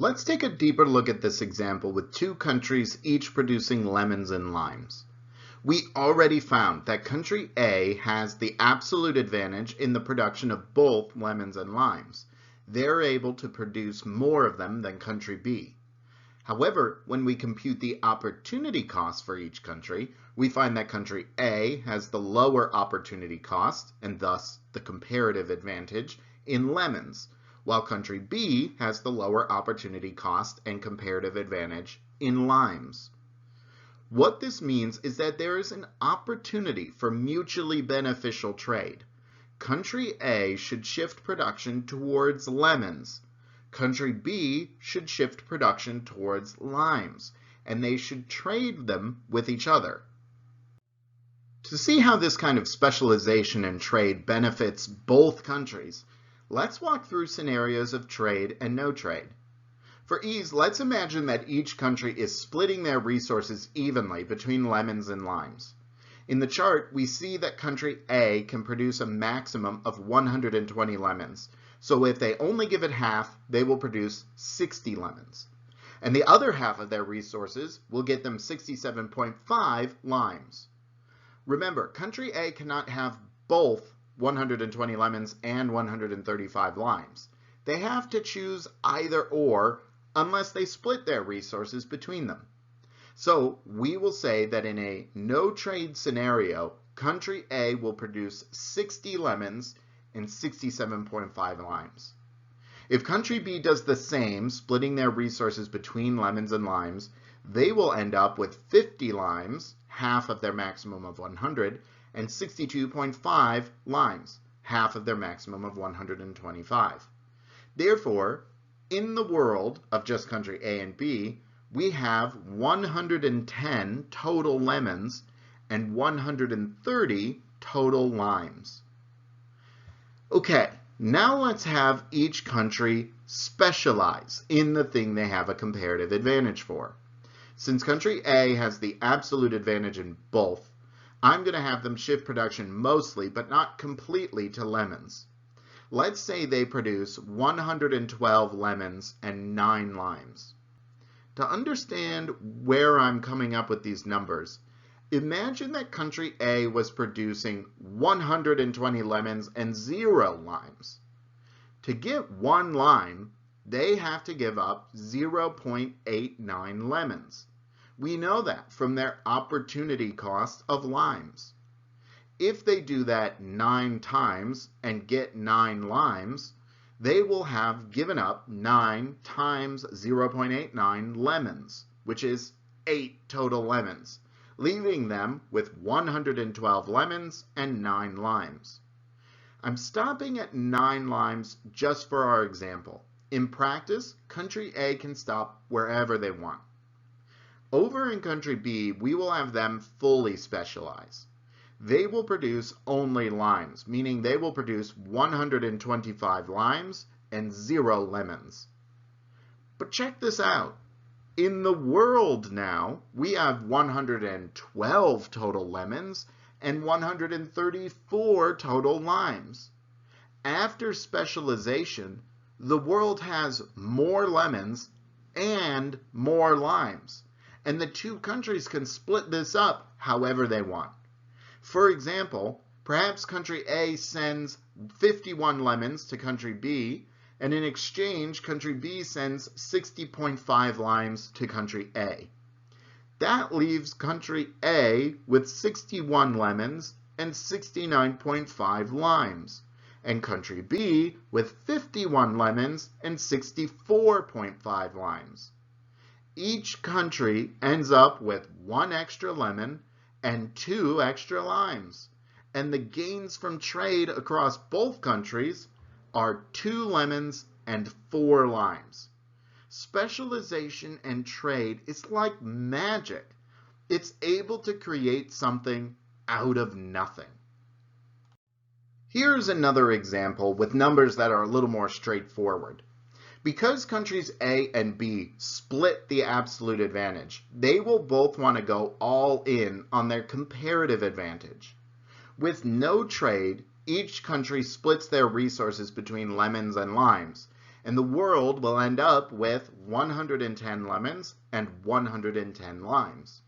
Let's take a deeper look at this example with two countries each producing lemons and limes. We already found that country A has the absolute advantage in the production of both lemons and limes. They're able to produce more of them than country B. However, when we compute the opportunity cost for each country, we find that country A has the lower opportunity cost, and thus the comparative advantage, in lemons, while country B has the lower opportunity cost and comparative advantage in limes. What this means is that there is an opportunity for mutually beneficial trade. Country A should shift production towards lemons. Country B should shift production towards limes, and they should trade them with each other. To see how this kind of specialization in trade benefits both countries, let's walk through scenarios of trade and no trade. For ease, let's imagine that each country is splitting their resources evenly between lemons and limes. In the chart, we see that country A can produce a maximum of 120 lemons. So if they only give it half, they will produce 60 lemons. And the other half of their resources will get them 67.5 limes. Remember, country A cannot have both 120 lemons and 135 limes. They have to choose either or unless they split their resources between them. So we will say that in a no trade scenario, country A will produce 60 lemons and 67.5 limes. If country B does the same, splitting their resources between lemons and limes, they will end up with 50 limes, half of their maximum of 100, and 62.5 limes, half of their maximum of 125. Therefore, in the world of just country A and B, we have 110 total lemons and 130 total limes. Okay, now let's have each country specialize in the thing they have a comparative advantage for. Since country A has the absolute advantage in both, I'm going to have them shift production mostly, but not completely, to lemons. Let's say they produce 112 lemons and 9 limes. To understand where I'm coming up with these numbers, imagine that country A was producing 120 lemons and 0 limes. To get 1 lime, they have to give up 0.89 lemons. We know that from their opportunity cost of limes. If they do that 9 times and get 9 limes, they will have given up 9 times 0.89 lemons, which is 8 total lemons, leaving them with 112 lemons and 9 limes. I'm stopping at 9 limes just for our example. In practice, country A can stop wherever they want. Over in country B, we will have them fully specialize. They will produce only limes, meaning they will produce 125 limes and 0 lemons. But check this out. In the world now, we have 112 total lemons and 134 total limes. After specialization, the world has more lemons and more limes, and the two countries can split this up however they want. For example, perhaps country A sends 51 lemons to country B, and in exchange, country B sends 60.5 limes to country A. That leaves country A with 61 lemons and 69.5 limes, and country B with 51 lemons and 64.5 limes. Each country ends up with 1 extra lemon and 2 extra limes, and the gains from trade across both countries are 2 lemons and 4 limes. Specialization and trade is like magic. It's able to create something out of nothing. Here's another example with numbers that are a little more straightforward. Because countries A and B split the absolute advantage, they will both want to go all in on their comparative advantage. With no trade, each country splits their resources between lemons and limes, and the world will end up with 110 lemons and 110 limes.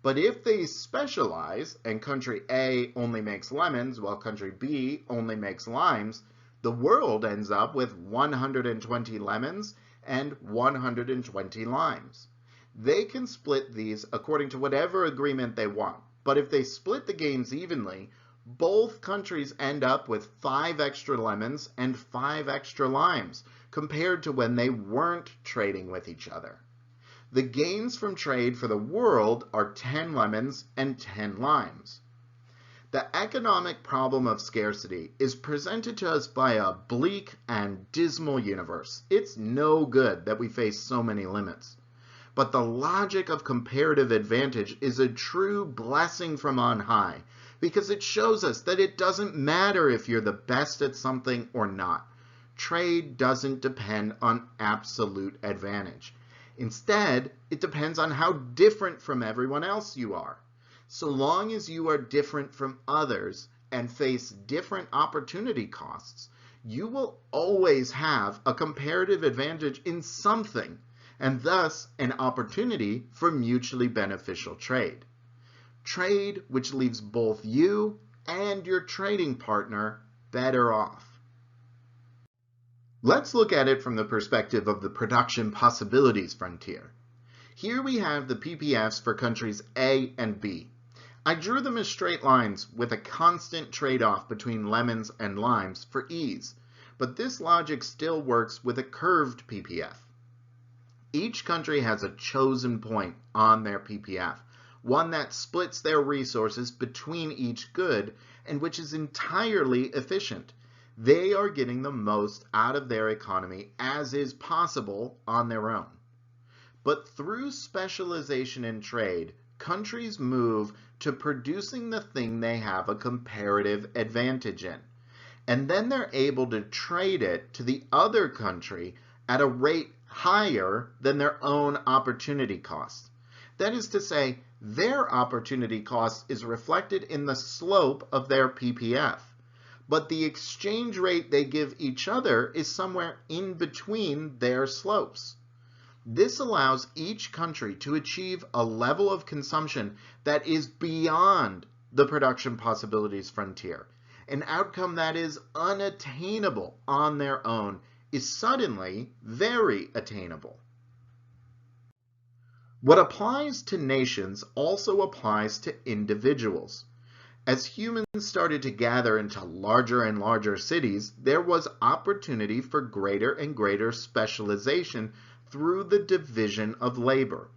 But if they specialize and country A only makes lemons while country B only makes limes, the world ends up with 120 lemons and 120 limes. They can split these according to whatever agreement they want, but if they split the gains evenly, both countries end up with 5 extra lemons and 5 extra limes compared to when they weren't trading with each other. The gains from trade for the world are 10 lemons and 10 limes. The economic problem of scarcity is presented to us by a bleak and dismal universe. It's no good that we face so many limits. But the logic of comparative advantage is a true blessing from on high, because it shows us that it doesn't matter if you're the best at something or not. Trade doesn't depend on absolute advantage. Instead, it depends on how different from everyone else you are. So long as you are different from others and face different opportunity costs, you will always have a comparative advantage in something, and thus an opportunity for mutually beneficial trade. Trade which leaves both you and your trading partner better off. Let's look at it from the perspective of the production possibilities frontier. Here we have the PPFs for countries A and B. I drew them as straight lines with a constant trade-off between lemons and limes for ease, but this logic still works with a curved PPF. Each country has a chosen point on their PPF, one that splits their resources between each good and which is entirely efficient. They are getting the most out of their economy as is possible on their own. But through specialization in trade, countries move to producing the thing they have a comparative advantage in. And then they're able to trade it to the other country at a rate higher than their own opportunity cost. That is to say, their opportunity cost is reflected in the slope of their PPF. But the exchange rate they give each other is somewhere in between their slopes. This allows each country to achieve a level of consumption that is beyond the production possibilities frontier. An outcome that is unattainable on their own is suddenly very attainable. What applies to nations also applies to individuals. As humans started to gather into larger and larger cities, there was opportunity for greater and greater specialization through the division of labor.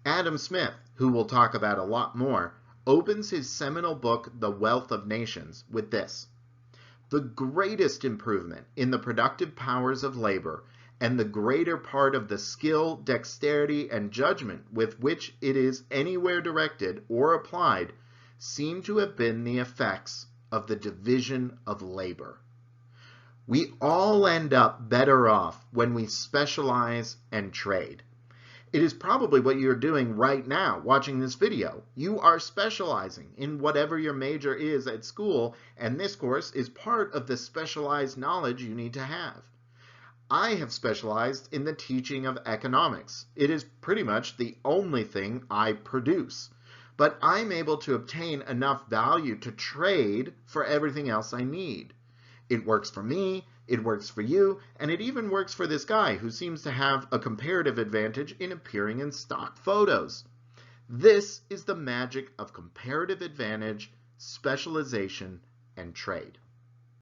Adam Smith, who we'll talk about a lot more, opens his seminal book, The Wealth of Nations, with this: "The greatest improvement in the productive powers of labor and the greater part of the skill, dexterity, and judgment with which it is anywhere directed or applied seem to have been the effects of the division of labor." We all end up better off when we specialize and trade. It is probably what you're doing right now watching this video. You are specializing in whatever your major is at school, and this course is part of the specialized knowledge you need to have. I have specialized in the teaching of economics. It is pretty much the only thing I produce. But I'm able to obtain enough value to trade for everything else I need. It works for me, it works for you, and it even works for this guy who seems to have a comparative advantage in appearing in stock photos. This is the magic of comparative advantage, specialization, and trade.